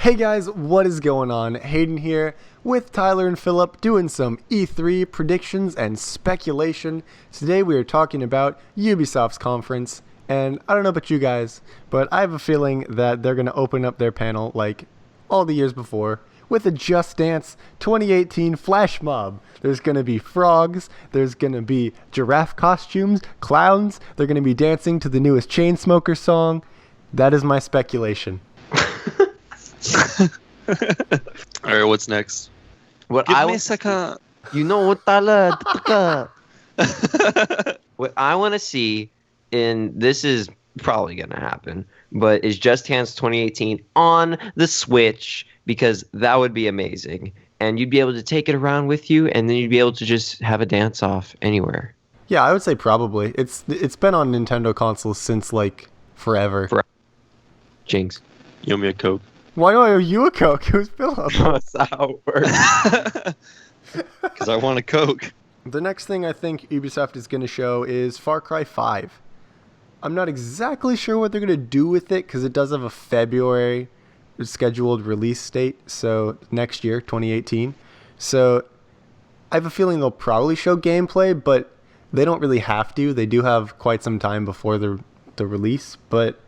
Hey guys, what is going on? Hayden here with Tyler and Philip doing some E3 predictions and speculation. Today we are talking about Ubisoft's conference, and I don't know about you guys, but I have a feeling that they're going to open up their panel like all the years before with a Just Dance 2018 flash mob. There's going to be frogs, there's going to be giraffe costumes, clowns, they're going to be dancing to the newest Chainsmokers song. That is my speculation. All right, what's next? What Give I me a was, second. you know what, Tyler? What I want to see, and this is probably going to happen, but is Just Dance 2018 on the Switch, because that would be amazing. And you'd be able to take it around with you, and then you'd be able to just have a dance off anywhere. Yeah, I would say probably. It's been on Nintendo consoles since like forever. Jinx. You owe me a Coke. Why do I owe you a Coke? Who's Philip? That's how it works. Because I want a Coke. The next thing I think Ubisoft is going to show is Far Cry 5. I'm not exactly sure what they're going to do with it because it does have a February scheduled release date, so next year, 2018. So I have a feeling they'll probably show gameplay, but they don't really have to. They do have quite some time before the release, but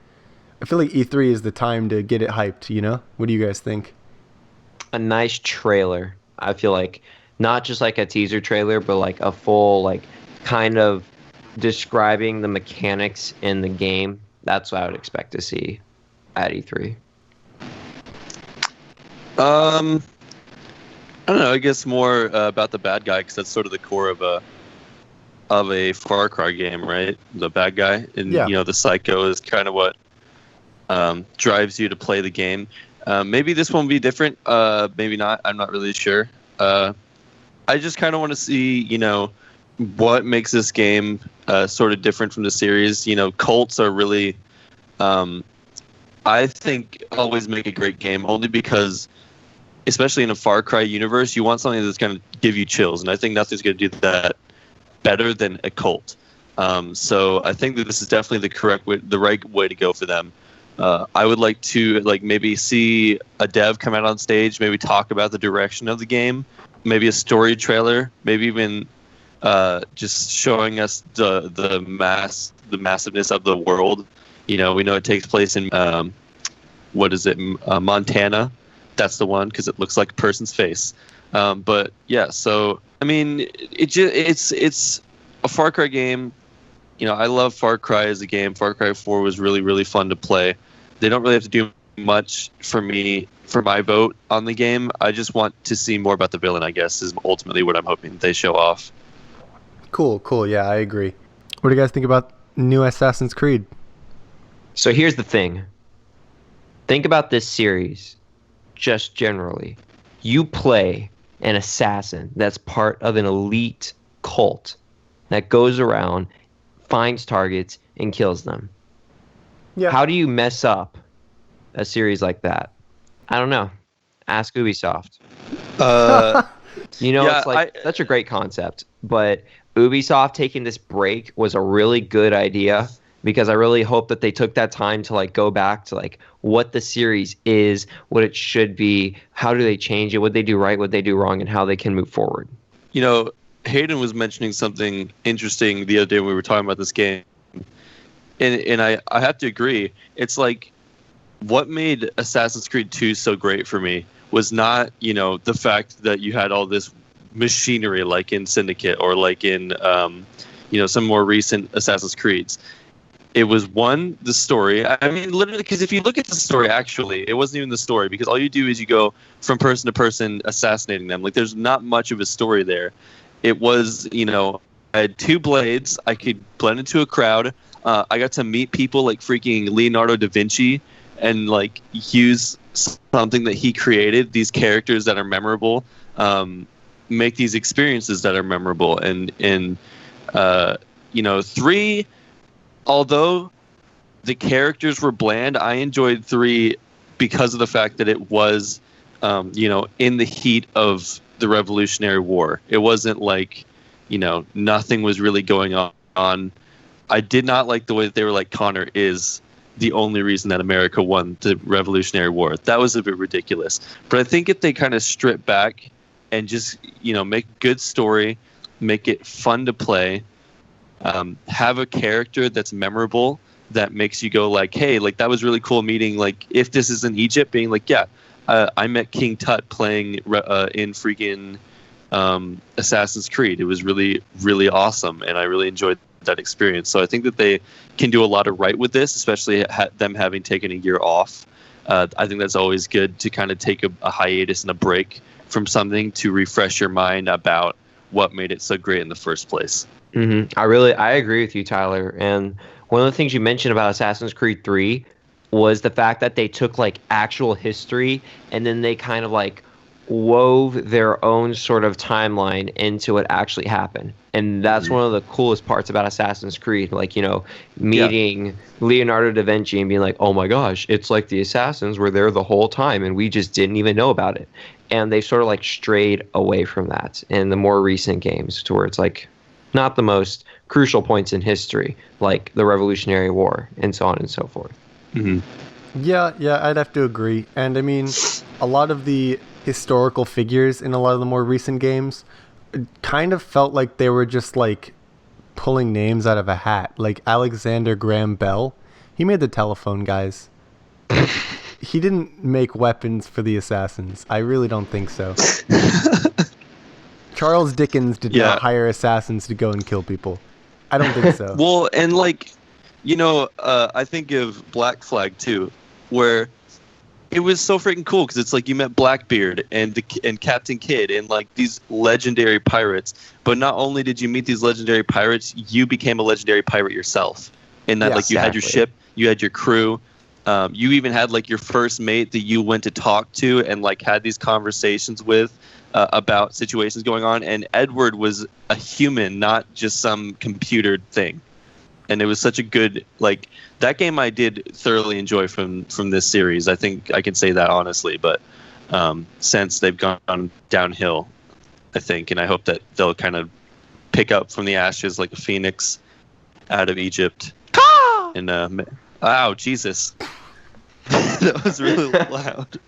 I feel like E3 is the time to get it hyped, you know? What do you guys think? A nice trailer. I feel like not just like a teaser trailer, but like a full, like, kind of describing the mechanics in the game. That's what I would expect to see at E3. I don't know. I guess more about the bad guy, because that's sort of the core of a Far Cry game, right? The bad guy, and Yeah. you know, the psycho is kind of what drives you to play the game. Maybe this one will be different. Maybe not. I'm not really sure. I just kind of want to see, you know, what makes this game sort of different from the series. You know, cults are really, I think, always make a great game, only because, especially in a Far Cry universe, you want something that's going to give you chills, and I think nothing's going to do that better than a cult. So I think that this is definitely the right way to go for them. I would like to maybe see a dev come out on stage, maybe talk about the direction of the game, maybe a story trailer, maybe even just showing us the massiveness of the world. You know, we know it takes place in Montana. That's the one, because it looks like a person's face. But yeah, so I mean, it's a Far Cry game. You know, I love Far Cry as a game. Far Cry 4 was really, really fun to play. They don't really have to do much for my vote on the game. I just want to see more about the villain, I guess, is ultimately what I'm hoping they show off. Cool. Yeah, I agree. What do you guys think about new Assassin's Creed? So here's the thing. Think about this series just generally. You play an assassin that's part of an elite cult that goes around, finds targets, and kills them. Yeah. How do you mess up a series like that? I don't know. Ask Ubisoft. You know, Yeah, it's like such a great concept, but Ubisoft taking this break was a really good idea, because I really hope that they took that time to like go back to like what the series is, what it should be, how do they change it, what they do right, what they do wrong, and how they can move forward. You know, Hayden was mentioning something interesting the other day when we were talking about this game. And I have to agree. It's like, what made Assassin's Creed 2 so great for me was not, you know, the fact that you had all this machinery like in Syndicate or like in, you know, some more recent Assassin's Creeds. It was, one, the story. I mean, literally, because if you look at the story, actually, it wasn't even the story, because all you do is you go from person to person assassinating them. Like, there's not much of a story there. It was, you know, I had two blades. I could blend into a crowd. I got to meet people like freaking Leonardo da Vinci and like use something that he created, these characters that are memorable, make these experiences that are memorable. And you know, 3, although the characters were bland, I enjoyed 3 because of the fact that it was, you know, in the heat of the Revolutionary War. It wasn't like, you know, nothing was really going on. I did not like the way that they were like, Connor is the only reason that America won the Revolutionary War. That was a bit ridiculous. But I think if they kind of strip back and just, make a good story, make it fun to play, have a character that's memorable, that makes you go like, hey, like that was really cool meeting. Like if this is in Egypt, being like, yeah, I met King Tut playing in freaking Assassin's Creed. It was really, really awesome, and I really enjoyed that experience. So I think that they can do a lot of right with this, especially them having taken a year off. I think that's always good to kind of take a hiatus and a break from something to refresh your mind about what made it so great in the first place. Mm-hmm. I agree with you, Tyler. And one of the things you mentioned about Assassin's Creed 3 was the fact that they took like actual history and then they kind of like wove their own sort of timeline into what actually happened. And that's one of the coolest parts about Assassin's Creed, like, meeting Leonardo da Vinci and being like, oh my gosh, it's like the Assassins were there the whole time and we just didn't even know about it. And they sort of like strayed away from that in the more recent games to where it's like not the most crucial points in history, like the Revolutionary War and so on and so forth. Mm-hmm. Yeah, I'd have to agree. And I mean, a lot of the historical figures in a lot of the more recent games kind of felt like they were just like pulling names out of a hat. Like Alexander Graham Bell, he made the telephone, guys. He didn't make weapons for the assassins. I really don't think so. Charles Dickens did not hire assassins to go and kill people. I don't think so. Well, and like, I think of Black Flag too, where it was so freaking cool because it's like you met Blackbeard and Captain Kidd and like these legendary pirates. But not only did you meet these legendary pirates, you became a legendary pirate yourself. And that like you had your ship, you had your crew. You even had like your first mate that you went to talk to and like had these conversations with about situations going on. And Edward was a human, not just some computered thing. And it was such a good, like, that game I did thoroughly enjoy from this series. I think I can say that honestly. But since they've gone downhill, I think, and I hope that they'll kind of pick up from the ashes like a phoenix out of Egypt. And ow, Jesus. That was really loud.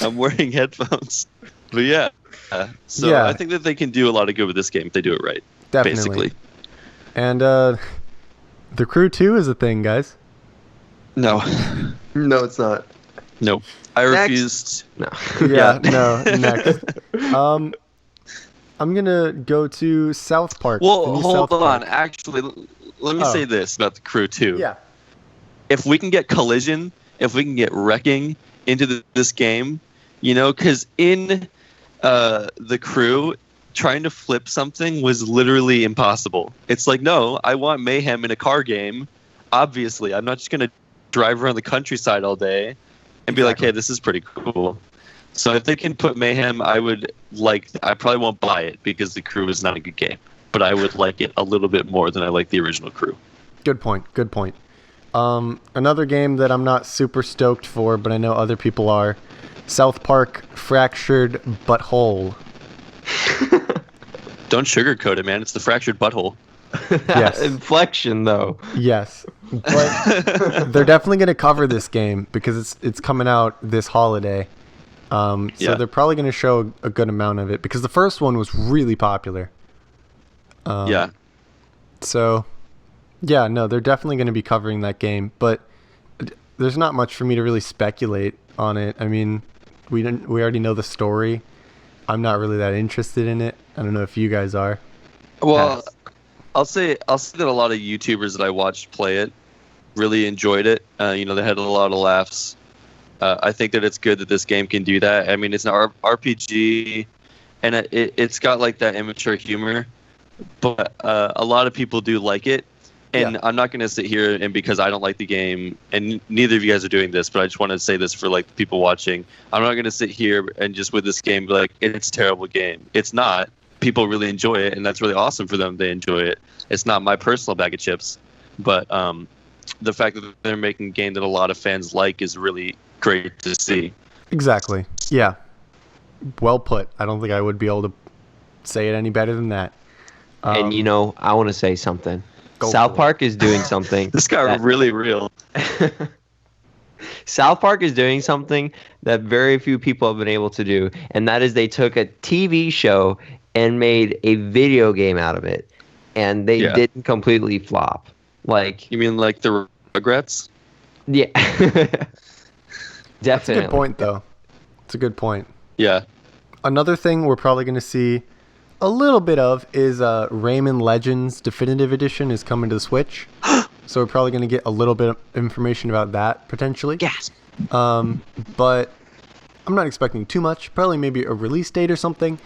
I'm wearing headphones. But yeah. I think that they can do a lot of good with this game if they do it right. Definitely. Basically. And The Crew 2 is a thing, guys. No. No, it's not. Nope. I refused. No. No, next. I'm going to go to South Park. Well, hold on. Actually, let me say this about The Crew 2. Yeah. If we can get Collision, if we can get Wrecking into this game, because in The Crew, trying to flip something was literally impossible. It's like, no, I want mayhem in a car game. Obviously, I'm not just going to drive around the countryside all day and be like, hey, this is pretty cool. So if they can put mayhem, I probably won't buy it because The Crew is not a good game, but I would like it a little bit more than I like the original Crew. Good point. Another game that I'm not super stoked for, but I know other people are, South Park Fractured But Whole. Don't sugarcoat it, man. It's the fractured butthole. Yes. Inflection, though. Yes. But they're definitely going to cover this game because it's coming out this holiday. So they're probably going to show a good amount of it because the first one was really popular. So, they're definitely going to be covering that game. But there's not much for me to really speculate on it. I mean, we already know the story. I'm not really that interested in it. I don't know if you guys are. Well, I'll say that a lot of YouTubers that I watched play it really enjoyed it. They had a lot of laughs. I think that it's good that this game can do that. I mean, it's an RPG, and it's got like that immature humor, but a lot of people do like it. And I'm not going to sit here and because I don't like the game, and neither of you guys are doing this, but I just want to say this for like people watching. I'm not going to sit here and just with this game be like, it's a terrible game. It's not. People really enjoy it, and that's really awesome for them. They enjoy it. It's not my personal bag of chips, but the fact that they're making a game that a lot of fans like is really great to see. Exactly. Yeah. Well put. I don't think I would be able to say it any better than that. And I want to say something. Go South for it. Park is doing something. This got really real. South Park is doing something that very few people have been able to do, and that is they took a TV show and made a video game out of it, and they Yeah. didn't completely flop. Like, You mean like the Rugrats? yeah, That's a definitely. good point, though. It's a good point. Yeah. Another thing we're probably going to see a little bit of is Rayman Legends Definitive Edition is coming to the Switch. So we're probably going to get a little bit of information about that, potentially. Yes. But I'm not expecting too much. Probably maybe a release date or something.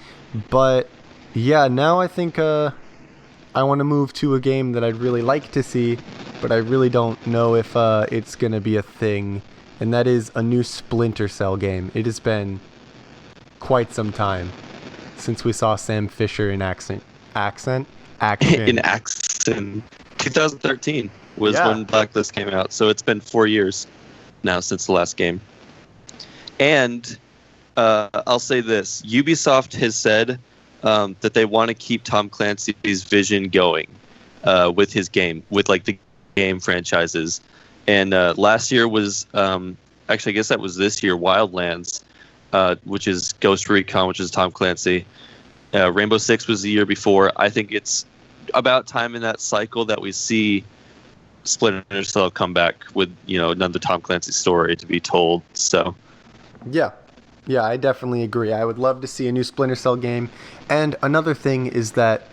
But yeah, now I think I want to move to a game that I'd really like to see, but I really don't know if it's going to be a thing. And that is a new Splinter Cell game. It has been quite some time since we saw Sam Fisher in action. In action. 2013 was Yeah. when Blacklist came out, so it's been 4 years now since the last game. And I'll say this: Ubisoft has said that they want to keep Tom Clancy's vision going with his game, with like the game franchises. And last year was actually, I guess that was this year, Wildlands, which is Ghost Recon, which is Tom Clancy. Rainbow Six was the year before. I think it's about time in that cycle that we see Splinter Cell come back with, another Tom Clancy story to be told. So Yeah, I definitely agree. I would love to see a new Splinter Cell game. And another thing is that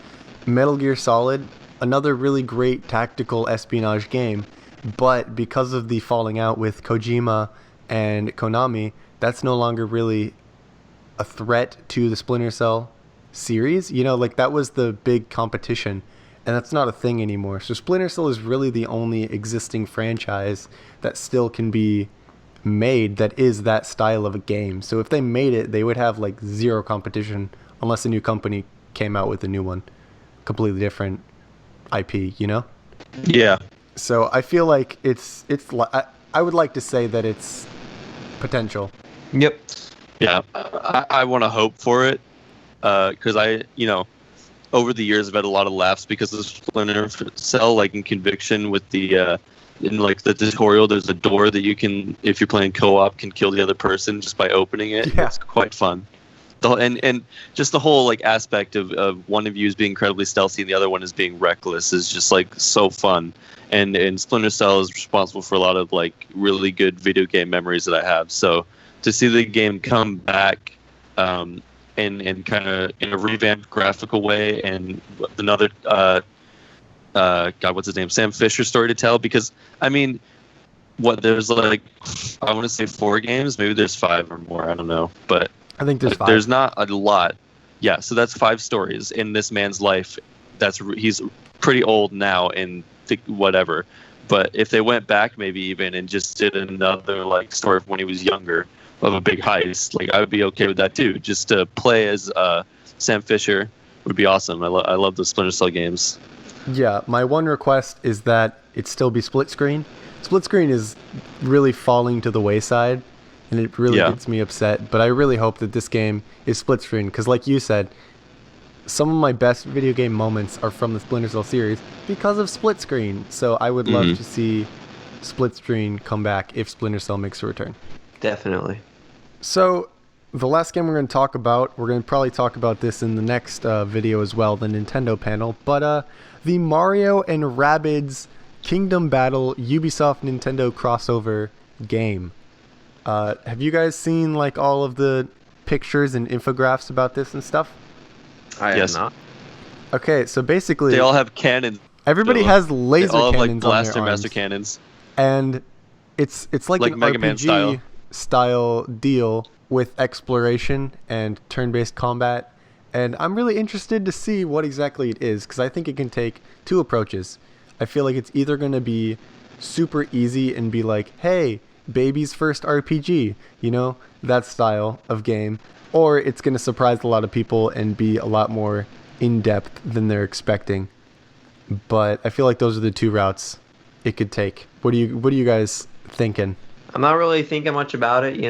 Metal Gear Solid, another really great tactical espionage game, but because of the falling out with Kojima and Konami, that's no longer really a threat to the Splinter Cell series. Like that was the big competition, and that's not a thing anymore. So Splinter Cell is really the only existing franchise that still can be made that is that style of a game. So if they made it, they would have like zero competition unless a new company came out with a new one, completely different IP. yeah, So I feel like I would like to say that it's potential. Yep. yeah. I want to hope for it because over the years I've had a lot of laughs because of Splinter Cell, like in Conviction with the in like the tutorial, there's a door that you can, if you're playing co-op, can kill the other person just by opening it. Yeah. It's quite fun. And just the whole like aspect of one of you is being incredibly stealthy and the other one is being reckless is just like so fun. And Splinter Cell is responsible for a lot of like really good video game memories that I have. So to see the game come back and kind of in a revamped graphical way and another God, what's his name? Sam Fisher story to tell, because I mean, there's like, I want to say 4 games, maybe there's 5 or more, I don't know, but I think there's 5. there's not a lot. Yeah, so that's 5 stories in this man's life. He's pretty old now and whatever, but if they went back maybe even and just did another like story of when he was younger of a big heist, like I would be okay with that too. Just to play as Sam Fisher would be awesome. I love the Splinter Cell games. Yeah, my one request is that it still be split screen. Split screen is really falling to the wayside, and it really gets me upset. But I really hope that this game is split screen, because like you said, some of my best video game moments are from the Splinter Cell series because of split screen. So I would love to see split screen come back if Splinter Cell makes a return. Definitely. So the last game we're going to talk about, we're going to probably talk about this in the next video as well, the Nintendo panel, but the Mario and Rabbids Kingdom Battle Ubisoft Nintendo crossover game. Have you guys seen like all of the pictures and infographics about this and stuff? I Yes. have not. Okay, so basically They all have cannons. everybody has laser They all have like cannons on blaster their master arms, cannons. and it's like Like an Mega Man RPG style deal with exploration and turn-based combat. And I'm really interested to see what exactly it is, because I think it can take 2 approaches. I feel like it's either going to be super easy and be like, hey, baby's first RPG, that style of game, or it's going to surprise a lot of people and be a lot more in-depth than they're expecting. But I feel like those are the 2 routes it could take. What are you guys thinking? I'm not really thinking much about it,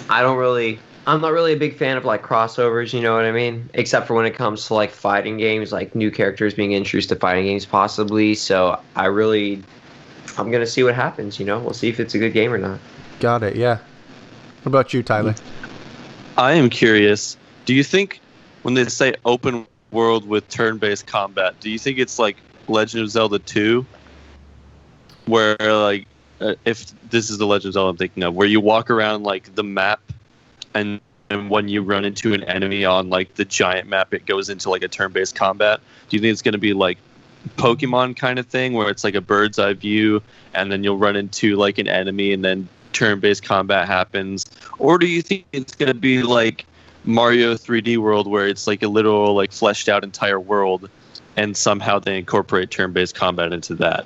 I don't really I'm not really a big fan of like crossovers, you know what I mean? Except for when it comes to like fighting games, like new characters being introduced to fighting games possibly. So I'm gonna see what happens, you know? We'll see if it's a good game or not. Got it. Yeah. What about you, Tyler? I am curious. Do you think when they say open world with turn-based combat, do you think it's like Legend of Zelda 2, where like if this is the Legend of Zelda I'm thinking of, where you walk around like the map, and when you run into an enemy on like the giant map, it goes into like a turn-based combat? Do you think it's going to be like Pokemon kind of thing, where it's like a bird's eye view, and then you'll run into like an enemy, and then turn-based combat happens? Or do you think it's going to be like Mario 3D World, where it's like a literal like fleshed out entire world, and somehow they incorporate turn-based combat into that?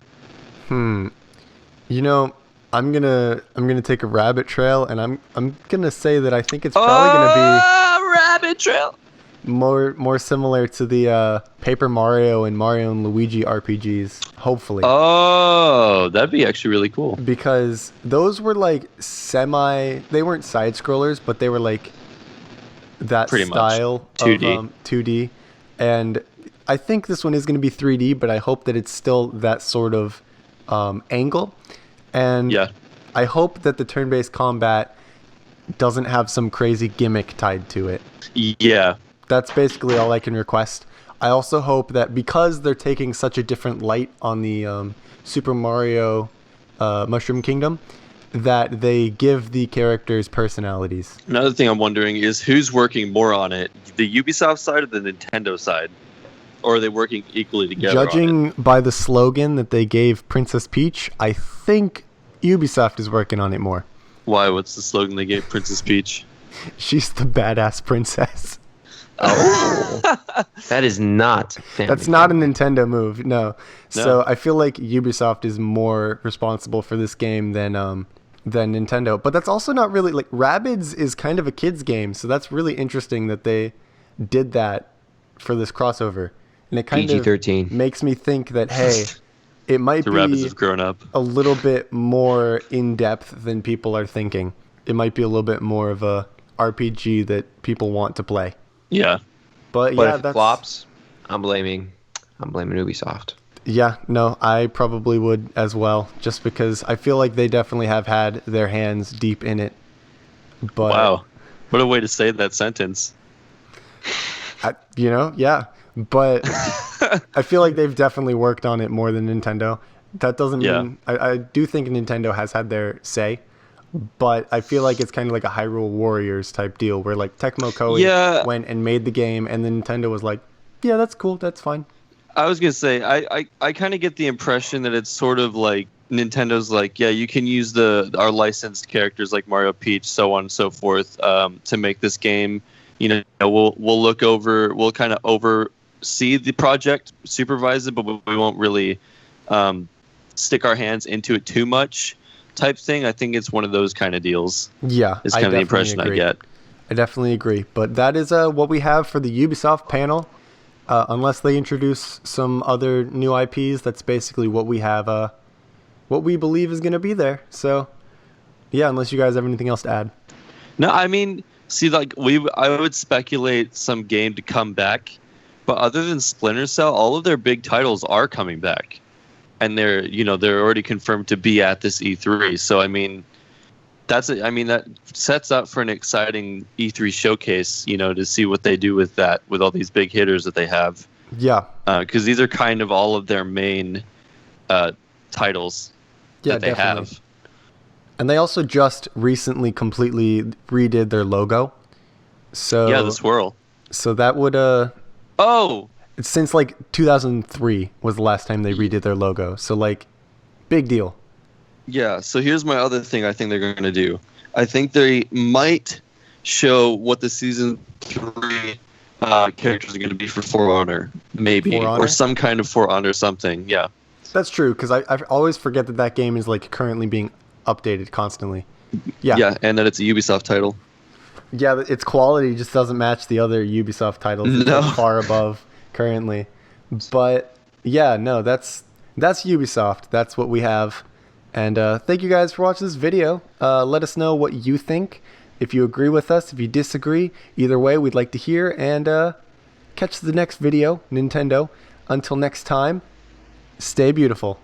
You know, I'm gonna take a rabbit trail, and I'm gonna say that I think it's probably gonna rabbit trail. be more similar to the Paper Mario and Mario and Luigi RPGs. Hopefully. Oh, that'd be actually really cool. Because those were like they weren't side scrollers, but they were like that Pretty much. style 2D. of 2D. And I think this one is going to be 3D, but I hope that it's still that sort of angle. And Yeah. I hope that the turn-based combat doesn't have some crazy gimmick tied to it. Yeah. That's basically all I can request. I also hope that because they're taking such a different light on the Super Mario Mushroom Kingdom, that they give the characters personalities. Another thing I'm wondering is who's working more on it, the Ubisoft side or the Nintendo side? Or are they working equally together on Judging by the slogan that they gave Princess Peach, I think Ubisoft is working on it more. it? Why? What's the slogan they gave Princess Peach? She's the badass princess. Oh, that is not. That's not a Nintendo move, no. So I feel like Ubisoft is more responsible for this game than Nintendo. But that's also not really like Rabbids is kind of a kids game, so that's really interesting that they did that for this crossover. And it kind PG-13 of makes me think that hey, it might The be rabbits have grown up. a little bit more in depth than people are thinking. It might be a little bit more of a RPG that people want to play. Yeah. But But yeah, if it that's flops, I'm blaming Ubisoft. yeah, no, I probably would as well, just because I feel like they definitely have had their hands deep in it. But Wow. What a way to say that sentence. yeah. But I feel like they've definitely worked on it more than Nintendo. That doesn't Yeah. mean I do think Nintendo has had their say, but I feel like it's kind of like a Hyrule Warriors type deal where like Tecmo Koei Yeah. went and made the game, and then Nintendo was like, yeah, that's cool, that's fine. I was gonna say I kind of get the impression that it's sort of like Nintendo's like, yeah, you can use our licensed characters like Mario, Peach, so on and so forth, to make this game. You know, we'll kind of oversee the project, supervise it, but we won't really stick our hands into it too much, type thing. I think it's one of those kind of deals. Yeah, Is kind of the impression I get. I definitely agree. But that is what we have for the Ubisoft panel. Unless they introduce some other new IPs, that's basically what we have, what we believe is going to be there. So, yeah, unless you guys have anything else to add. No, I mean, see, like I would speculate some game to come back, but other than Splinter Cell, all of their big titles are coming back, and they're already confirmed to be at this E3. So I mean, that sets up for an exciting E3 showcase, to see what they do with that, with all these big hitters that they have. Yeah. Because these are kind of all of their main titles that they definitely. have. And they also just recently completely redid their logo. So Yeah, the swirl. So that would Oh, since like 2003 was the last time they redid their logo. So like, big deal. yeah. So here's my other thing I think they're going to do. I think they might show what the season 3 characters are going to be for For Honor, maybe. For Honor? Or some kind of For Honor something, yeah. That's true, because I always forget that game is like currently being updated constantly. Yeah. Yeah, and that it's a Ubisoft title. Yeah, its quality just doesn't match the other Ubisoft titles. It's No. like far above currently. But yeah, no, that's Ubisoft. That's what we have. And thank you guys for watching this video. Let us know what you think. If you agree with us, if you disagree, either way, we'd like to hear. And catch the next video, Nintendo. Until next time, stay beautiful.